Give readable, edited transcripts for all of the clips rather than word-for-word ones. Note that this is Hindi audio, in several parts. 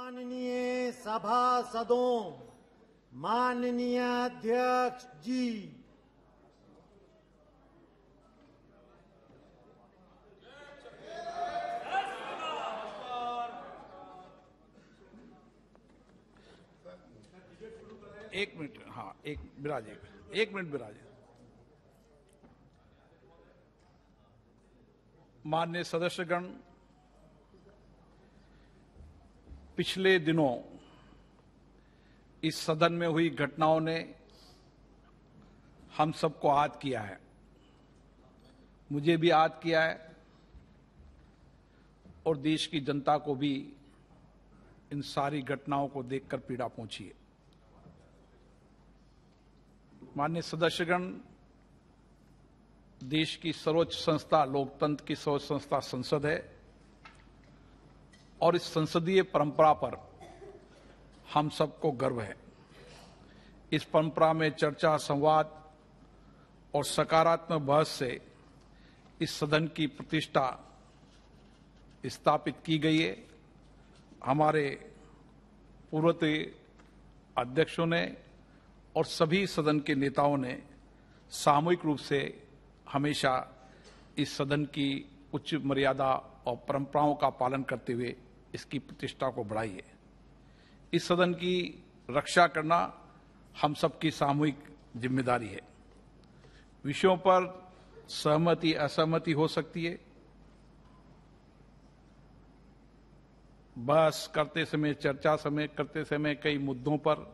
माननीय सभासदों, माननीय अध्यक्ष जी, एक मिनट, हाँ, एक मिनट विराजे। माननीय सदस्यगण, पिछले दिनों इस सदन में हुई घटनाओं ने हम सबको आहत किया है, मुझे भी आहत किया है और देश की जनता को भी इन सारी घटनाओं को देखकर पीड़ा पहुंची है। माननीय सदस्यगण, देश की सर्वोच्च संस्था, लोकतंत्र की सर्वोच्च संस्था संसद है और इस संसदीय परंपरा पर हम सबको गर्व है। इस परंपरा में चर्चा, संवाद और सकारात्मक बहस से इस सदन की प्रतिष्ठा स्थापित की गई है। हमारे पूर्ववर्ती अध्यक्षों ने और सभी सदन के नेताओं ने सामूहिक रूप से हमेशा इस सदन की उच्च मर्यादा और परंपराओं का पालन करते हुए इसकी प्रतिष्ठा को बढ़ाई है। इस सदन की रक्षा करना हम सबकी सामूहिक जिम्मेदारी है। विषयों पर सहमति असहमति हो सकती है, बहस करते समय, चर्चा करते समय कई मुद्दों पर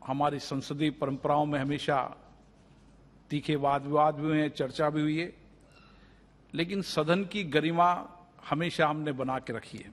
हमारी संसदीय परंपराओं में हमेशा तीखे वाद विवाद भी हुए हैं, चर्चा भी हुई है, लेकिन सदन की गरिमा हमेशा हमने बना के रखी है।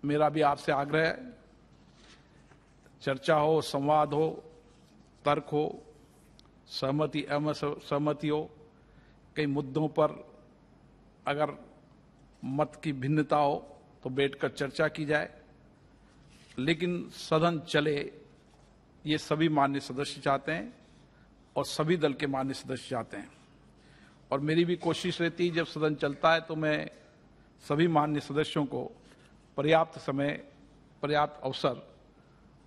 मेरा भी आपसे आग्रह है, चर्चा हो, संवाद हो, तर्क हो, सहमति असहमति हो, कई मुद्दों पर अगर मत की भिन्नता हो तो बैठकर चर्चा की जाए, लेकिन सदन चले ये सभी माननीय सदस्य चाहते हैं और सभी दल के माननीय सदस्य चाहते हैं। और मेरी भी कोशिश रहती है जब सदन चलता है तो मैं सभी माननीय सदस्यों को पर्याप्त समय, पर्याप्त अवसर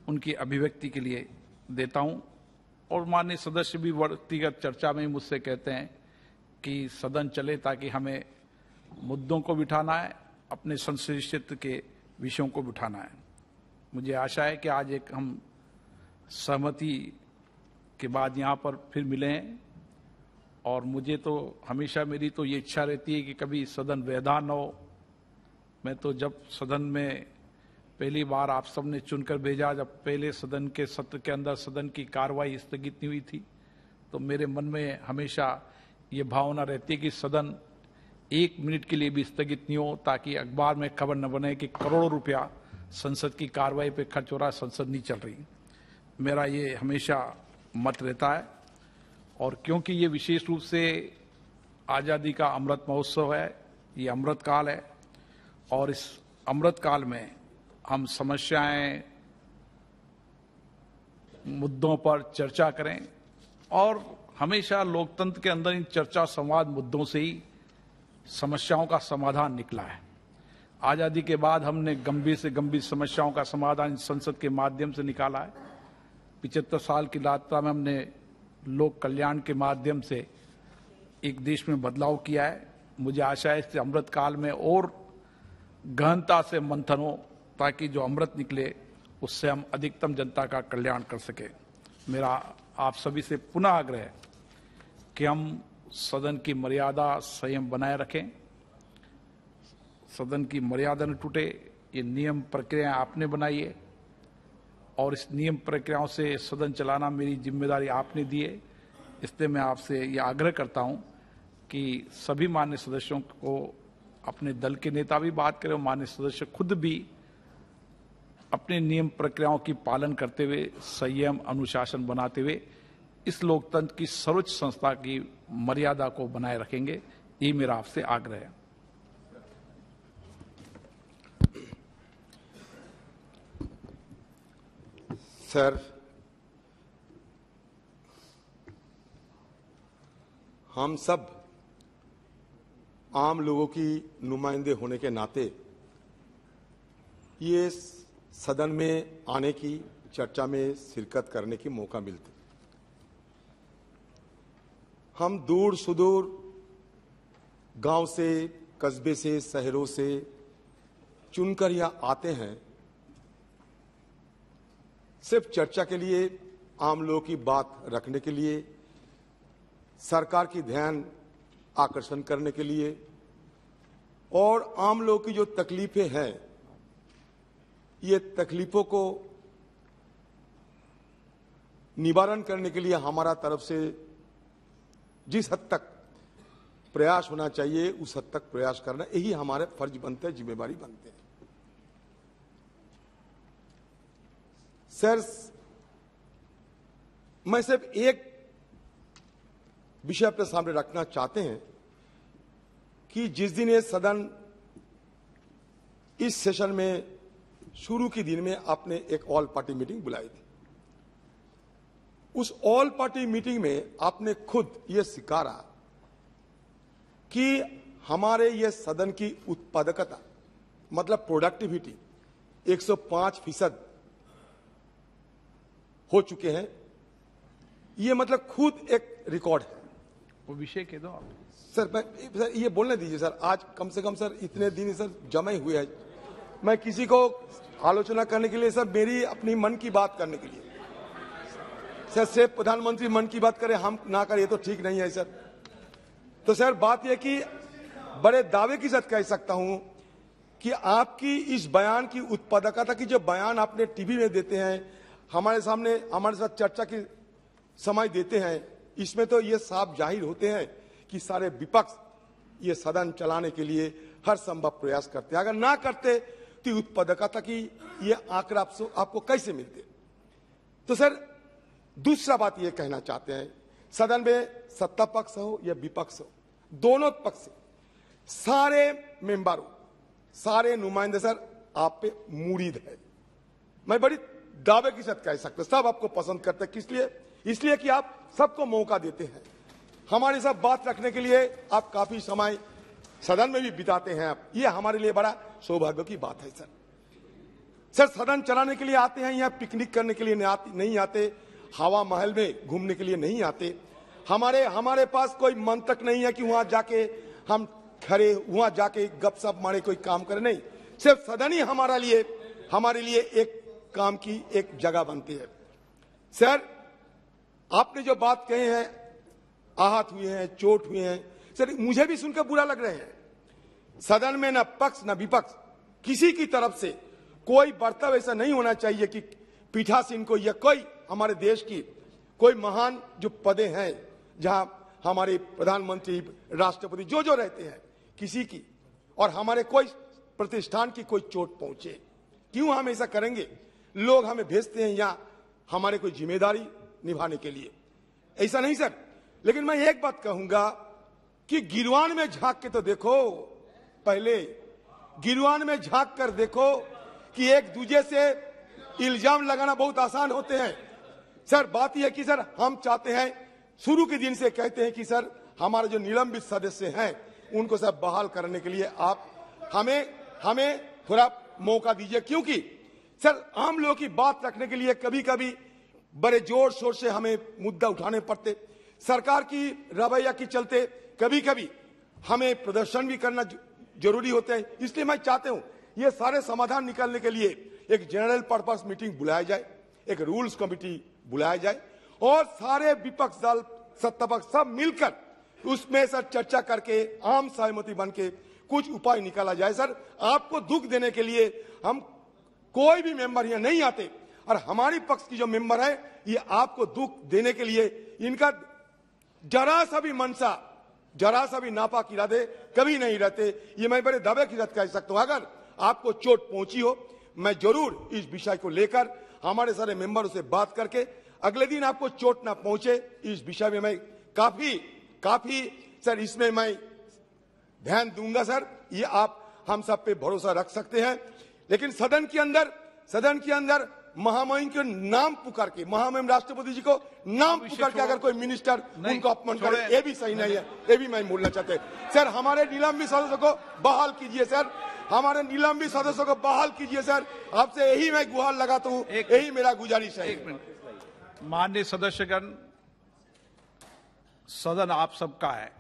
उनकी अभिव्यक्ति के लिए देता हूं। और माननीय सदस्य भी व्यक्तिगत चर्चा में मुझसे कहते हैं कि सदन चले ताकि हमें मुद्दों को बिठाना है, अपने संसदीय क्षेत्र के विषयों को बिठाना है। मुझे आशा है कि आज एक हम सहमति के बाद यहाँ पर फिर मिले हैं और मुझे तो हमेशा मेरी तो ये इच्छा रहती है कि कभी सदन व्यवधान न हो। मैं तो जब सदन में पहली बार आप सबने चुनकर भेजा, जब पहले सदन के सत्र के अंदर सदन की कार्रवाई स्थगित नहीं हुई थी, तो मेरे मन में हमेशा ये भावना रहती है कि सदन एक मिनट के लिए भी स्थगित नहीं हो, ताकि अखबार में खबर न बने कि करोड़ों रुपया संसद की कार्रवाई पे खर्च हो रहा है, संसद नहीं चल रही। मेरा ये हमेशा मत रहता है। और क्योंकि ये विशेष रूप से आज़ादी का अमृत महोत्सव है, ये अमृत काल है और इस अमृत काल में हम समस्याएं, मुद्दों पर चर्चा करें और हमेशा लोकतंत्र के अंदर इन चर्चा, संवाद, मुद्दों से ही समस्याओं का समाधान निकला है। आज़ादी के बाद हमने गंभीर से गंभीर समस्याओं का समाधान संसद के माध्यम से निकाला है। 75 साल की यात्रा में हमने लोक कल्याण के माध्यम से एक देश में बदलाव किया है। मुझे आशा है इस अमृत काल में और गहनता से मंथन हो, ताकि जो अमृत निकले उससे हम अधिकतम जनता का कल्याण कर सके। मेरा आप सभी से पुनः आग्रह है कि हम सदन की मर्यादा, संयम बनाए रखें, सदन की मर्यादा न टूटे। ये नियम प्रक्रियाएं आपने बनाई है और इस नियम प्रक्रियाओं से सदन चलाना मेरी जिम्मेदारी आपने दी है। इसलिए मैं आपसे ये आग्रह करता हूं कि सभी माननीय सदस्यों को, अपने दल के नेता भी बात करें और माननीय सदस्य खुद भी अपने नियम प्रक्रियाओं की पालन करते हुए, संयम, अनुशासन बनाते हुए इस लोकतंत्र की सर्वोच्च संस्था की मर्यादा को बनाए रखेंगे। ये मेरा आपसे आग्रह है। सर, हम सब आम लोगों की नुमाइंदे होने के नाते ये सदन में आने की, चर्चा में शिरकत करने की मौका मिलती। हम दूर सुदूर गांव से, कस्बे से, शहरों से चुनकर यहाँ आते हैं सिर्फ चर्चा के लिए, आम लोगों की बात रखने के लिए, सरकार की ध्यान आकर्षण करने के लिए, और आम लोगों की जो तकलीफें हैं, ये तकलीफों को निवारण करने के लिए हमारा तरफ से जिस हद तक प्रयास होना चाहिए उस हद तक प्रयास करना, यही हमारे फर्ज बनते हैं, जिम्मेवारी बनते हैं। सर, मैं सिर्फ एक विषय अपने सामने रखना चाहते हैं कि जिस दिन ये सदन इस सेशन में शुरू के दिन में आपने एक ऑल पार्टी मीटिंग बुलाई थी, उस ऑल पार्टी मीटिंग में आपने खुद ये स्वीकारा कि हमारे ये सदन की उत्पादकता, मतलब प्रोडक्टिविटी 105% हो चुके हैं। ये मतलब खुद एक रिकॉर्ड है। वो विषय कह दो आप। सर ये बोलने दीजिए सर, आज कम से कम सर इतने दिन सर जमे हुए हैं, मैं किसी को आलोचना करने के लिए सर, मेरी अपनी मन की बात करने के लिए सर, सिर्फ प्रधानमंत्री मन की बात करें, हम ना करें, ये तो ठीक नहीं है सर। तो सर बात यह कि बड़े दावे के साथ कह सकता हूं कि आपकी इस बयान की उत्पादकता की, जो बयान आपने टीवी में देते हैं, हमारे सामने हमारे साथ चर्चा की समय देते हैं, इसमें तो ये साफ जाहिर होते हैं कि सारे विपक्ष ये सदन चलाने के लिए हर संभव प्रयास करते हैं। अगर ना करते तो उत्पादकता की ये आंकड़ा आपको कैसे मिलते। तो सर दूसरा बात ये कहना चाहते हैं, सदन में सत्ता पक्ष हो या विपक्ष हो, दोनों पक्ष से सारे मेंबरों, सारे नुमाइंदे सर आप पे मुरीद है। मैं बड़ी दावे के साथ कह सकता, सब आपको पसंद करते हैं। किस लिए? इसलिए कि आप सबको मौका देते हैं, हमारे साथ बात रखने के लिए आप काफी समय सदन में भी बिताते हैं। आप, ये हमारे लिए बड़ा सौभाग्य की बात है सर। सर सदन चलाने के लिए आते हैं, यहाँ पिकनिक करने के लिए नहीं आते, हवा महल में घूमने के लिए नहीं आते। हमारे पास कोई मंतक नहीं है कि वहां जाके हम खड़े, वहां जाके गपशप मारे, कोई काम करे, नहीं। सिर्फ सदन ही हमारे लिए एक काम की एक जगह बनती है। सर आपने जो बात कहे हैं, आहत हुए हैं, चोट हुए हैं, सर मुझे भी सुनकर बुरा लग रहे हैं। सदन में न पक्ष न विपक्ष किसी की तरफ से कोई बर्ताव ऐसा नहीं होना चाहिए कि पीठासीन को या कोई हमारे देश की कोई महान जो पदे हैं, जहां हमारे प्रधानमंत्री, राष्ट्रपति जो रहते हैं, किसी की और हमारे कोई प्रतिष्ठान की कोई चोट पहुंचे। क्यों हम ऐसा करेंगे? लोग हमें भेजते हैं यहाँ हमारे कोई जिम्मेदारी निभाने के लिए, ऐसा नहीं सर। लेकिन मैं एक बात कहूंगा कि गिरवान में झांक के तो देखो, पहले गिरवान में झांक कर देखो कि एक दूसरे से इल्जाम लगाना बहुत आसान होते हैं। सर बात यह है कि सर हम चाहते हैं, शुरू के दिन से कहते हैं कि सर हमारे जो निलंबित सदस्य हैं उनको सर बहाल करने के लिए आप हमें थोड़ा मौका दीजिए, क्योंकि सर आम लोगों की बात रखने के लिए कभी कभी बड़े जोर शोर से हमें मुद्दा उठाने पड़ते, सरकार की रवैया के चलते कभी कभी हमें प्रदर्शन भी करना जरूरी होता है। इसलिए मैं चाहता हूं ये सारे समाधान निकालने के लिए एक जनरल पर्पस मीटिंग बुलाया जाए, एक रूल्स कमेटी बुलाया जाए और सारे विपक्ष दल, सत्ता पक्ष सब मिलकर उसमें सर चर्चा करके आम सहमति बन के कुछ उपाय निकाला जाए। सर आपको दुख देने के लिए हम कोई भी मेंबर यहाँ नहीं आते, और हमारी पक्ष की जो मेंबर है ये आपको दुख देने के लिए, इनका जरा सा भी मनसा, जरा सा भी नापाक इरादे कभी नहीं रहते। ये मैं बड़े दावे के साथ कह सकता हूं। अगर आपको चोट पहुंची हो, मैं जरूर इस विषय को लेकर हमारे सारे मेंबरों से बात करके अगले दिन आपको चोट ना पहुंचे, इस विषय में मैं काफी सर इसमें मैं ध्यान दूंगा सर। ये आप हम सब पे भरोसा रख सकते हैं। लेकिन सदन के अंदर महामहिम के नाम पुकार के, महामहिम राष्ट्रपति जी को नाम पुकार के अगर कोई मिनिस्टर उनको अपमान करे, ये भी सही नहीं है। ये भी मैं बोलना चाहते हैं। सर हमारे निलंबित सदस्यों को बहाल कीजिए सर, हमारे निलंबित सदस्यों को बहाल कीजिए सर। आपसे यही मैं गुहार लगाता हूँ, यही मेरा गुजारिश है। माननीय सदस्यगण, सदन आप सबका है,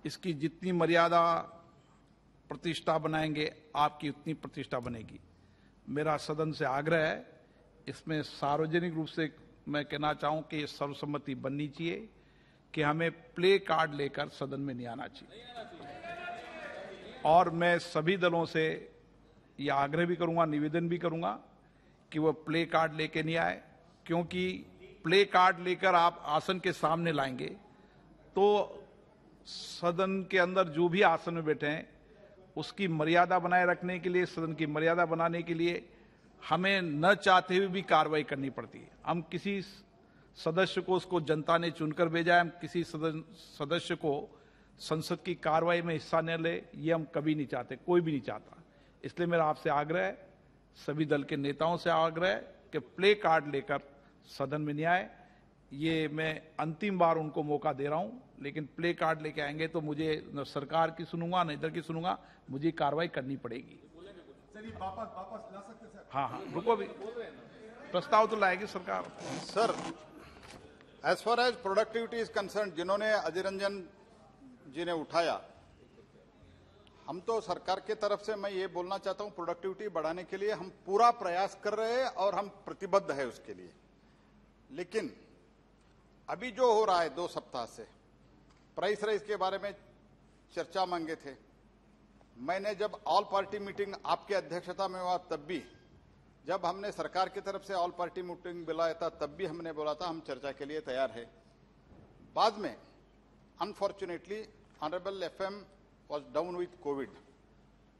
इसकी जितनी मर्यादा प्रतिष्ठा बनाएंगे आपकी उतनी प्रतिष्ठा बनेगी। मेरा सदन से आग्रह है, इसमें सार्वजनिक रूप से मैं कहना चाहूं कि ये सर्वसम्मति बननी चाहिए कि हमें प्ले कार्ड लेकर सदन में नहीं आना चाहिए। और मैं सभी दलों से ये आग्रह भी करूंगा, निवेदन भी करूंगा कि वो प्ले कार्ड लेके नहीं आए, क्योंकि प्ले कार्ड लेकर आप आसन के सामने लाएंगे तो सदन के अंदर जो भी आसन में बैठे हैं उसकी मर्यादा बनाए रखने के लिए, सदन की मर्यादा बनाने के लिए हमें न चाहते हुए भी कार्रवाई करनी पड़ती है। हम किसी सदस्य को, उसको जनता ने चुनकर भेजा है, हम किसी सदस्य को संसद की कार्रवाई में हिस्सा न ले, ये हम कभी नहीं चाहते, कोई भी नहीं चाहता। इसलिए मेरा आपसे आग्रह है, सभी दल के नेताओं से आग्रह है कि प्ले कार्ड लेकर सदन में नहीं आए। ये मैं अंतिम बार उनको मौका दे रहा हूं, लेकिन प्ले कार्ड लेके आएंगे तो मुझे न सरकार की सुनूंगा न इधर की सुनूंगा, मुझे कार्रवाई करनी पड़ेगी। वापस ला सकते सर? हाँ, रुको भी, प्रस्ताव तो लाएगी सरकार। Sir, as far as productivity is concern, जिन्होंने अजय रंजन जी ने उठाया, हम तो सरकार के तरफ से मैं ये बोलना चाहता हूं, प्रोडक्टिविटी बढ़ाने के लिए हम पूरा प्रयास कर रहे हैं और हम प्रतिबद्ध है उसके लिए। लेकिन अभी जो हो रहा है 2 सप्ताह से, प्राइस राइज के बारे में चर्चा मांगे थे। मैंने जब ऑल पार्टी मीटिंग आपके अध्यक्षता में हुआ तब भी, जब हमने सरकार की तरफ से ऑल पार्टी मीटिंग बुलाया था तब भी हमने बोला था हम चर्चा के लिए तैयार है। बाद में unfortunately honourable FM was down with covid.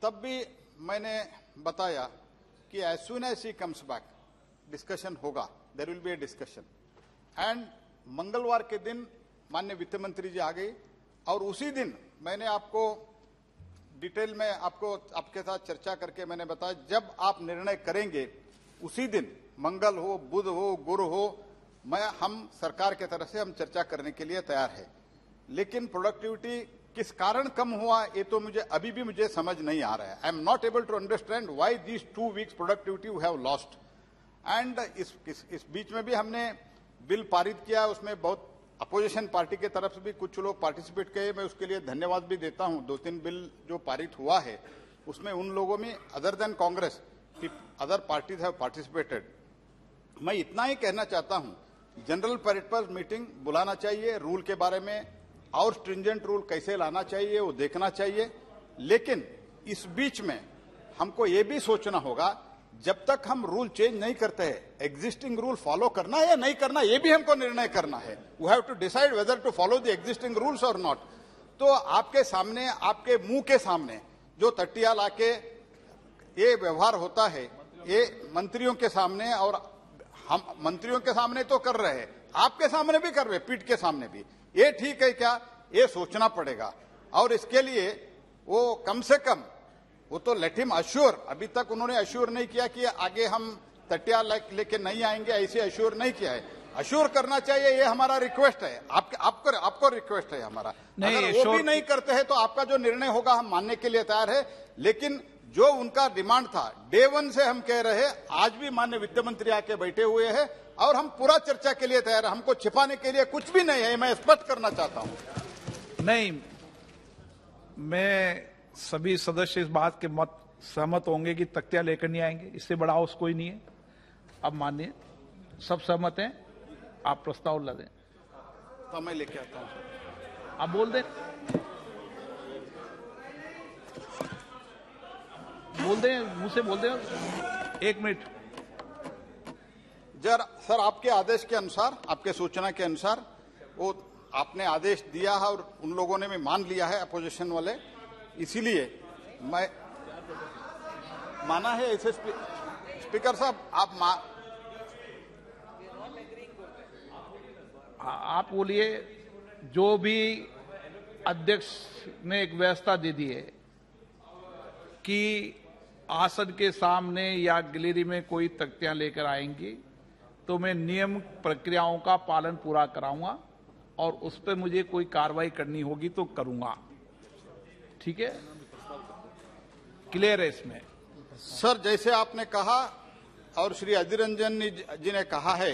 तब भी मैंने बताया कि as soon as he comes back discussion होगा, there will be a discussion. And मंगलवार के दिन माननीय वित्त मंत्री जी आ गई और उसी दिन मैंने आपको डिटेल में आपके साथ चर्चा करके मैंने बताया, जब आप निर्णय करेंगे उसी दिन, मंगल हो, बुध हो, गुरु हो, हम सरकार के तरफ से हम चर्चा करने के लिए तैयार है। लेकिन प्रोडक्टिविटी किस कारण कम हुआ ये तो अभी भी मुझे समझ नहीं आ रहा है। I am not able to understand why these 2 weeks productivity we have lost. And इस बीच में भी हमने बिल पारित किया, उसमें बहुत अपोजिशन पार्टी के तरफ से भी कुछ लोग पार्टिसिपेट किए, मैं उसके लिए धन्यवाद भी देता हूं। 2-3 बिल जो पारित हुआ है उसमें उन लोगों में other than Congress other parties have participated. मैं इतना ही कहना चाहता हूं, जनरल पर्पज मीटिंग बुलाना चाहिए, रूल के बारे में और स्ट्रिंजेंट रूल कैसे लाना चाहिए वो देखना चाहिए। लेकिन इस बीच में हमको ये भी सोचना होगा, जब तक हम रूल चेंज नहीं करते हैं, एग्जिस्टिंग रूल फॉलो करना है या नहीं करना, ये भी हमको निर्णय करना है। We have to decide whether to follow the existing rules और नॉट। तो आपके सामने, आपके मुंह के सामने जो तट्टिया लाके ये व्यवहार होता है, ये मंत्रियों के सामने, और हम मंत्रियों के सामने तो कर रहे हैं, आपके सामने भी कर रहे हैं, पीठ के सामने भी, ये ठीक है क्या, ये सोचना पड़ेगा। और इसके लिए वो कम से कम वो तो लेट हिम अश्योर, अभी तक उन्होंने अश्योर नहीं किया कि आगे हम तटिया लेके नहीं आएंगे, ऐसे अश्योर नहीं किया है। अश्योर करना चाहिए, ये हमारा रिक्वेस्ट है, आपको रिक्वेस्ट है हमारा। अगर वो भी नहीं करते हैं तो आपका जो निर्णय होगा हम मानने के लिए तैयार है। लेकिन जो उनका डिमांड था डे 1 से हम कह रहे हैं, आज भी माननीय वित्त मंत्री आके बैठे हुए हैं और हम पूरा चर्चा के लिए तैयार है, हमको छिपाने के लिए कुछ भी नहीं है, मैं स्पष्ट करना चाहता हूं। नहीं, मैं सभी सदस्य इस बात के मत सहमत होंगे कि तख्तिया लेकर नहीं आएंगे, इससे बड़ा हाउस कोई नहीं है। अब मानिए सब सहमत हैं, आप प्रस्ताव ला दें तो मैं लेके आता हूं। आप बोल दें, मुंह से बोल दें। 1 मिनट सर, आपके आदेश के अनुसार, आपके सूचना के अनुसार वो आपने आदेश दिया है और उन लोगों ने भी मान लिया है, अपोजिशन वाले, इसीलिए मैं माना है। ऐसे स्पीकर साहब आप बोलिए। जो भी अध्यक्ष ने एक व्यवस्था दे दी है कि आसन के सामने या गैलरी में कोई तख्तियां लेकर आएंगी तो मैं नियम प्रक्रियाओं का पालन पूरा कराऊंगा और उस पर मुझे कोई कार्रवाई करनी होगी तो करूंगा। ठीक है, क्लियर है इसमें? सर, जैसे आपने कहा और श्री अधीर रंजन जी ने कहा है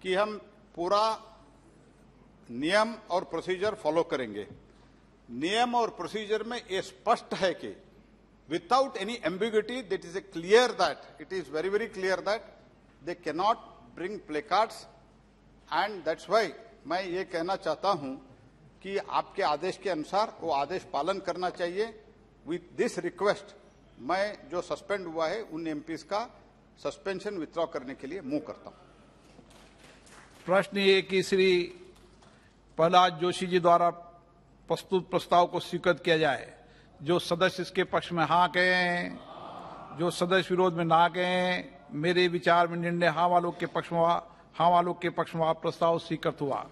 कि हम पूरा नियम और प्रोसीजर फॉलो करेंगे। नियम और प्रोसीजर में ये स्पष्ट है कि without any ambiguity that is clear that it is very very clear that they can not bring placards and that's why मैं ये कहना चाहता हूं कि आपके आदेश के अनुसार वो आदेश पालन करना चाहिए। विथ दिस रिक्वेस्ट मैं जो सस्पेंड हुआ है उन एमपीज का सस्पेंशन विथड्रॉ करने के लिए मूव करता हूं। प्रश्न ये कि श्री प्रहलाद जोशी जी द्वारा प्रस्तुत प्रस्ताव को स्वीकृत किया जाए। जो सदस्य इसके पक्ष में हाँ कहें, जो सदस्य विरोध में ना कहें। मेरे विचार में निर्णय हाँ वालों के पक्ष में प्रस्ताव स्वीकृत हुआ।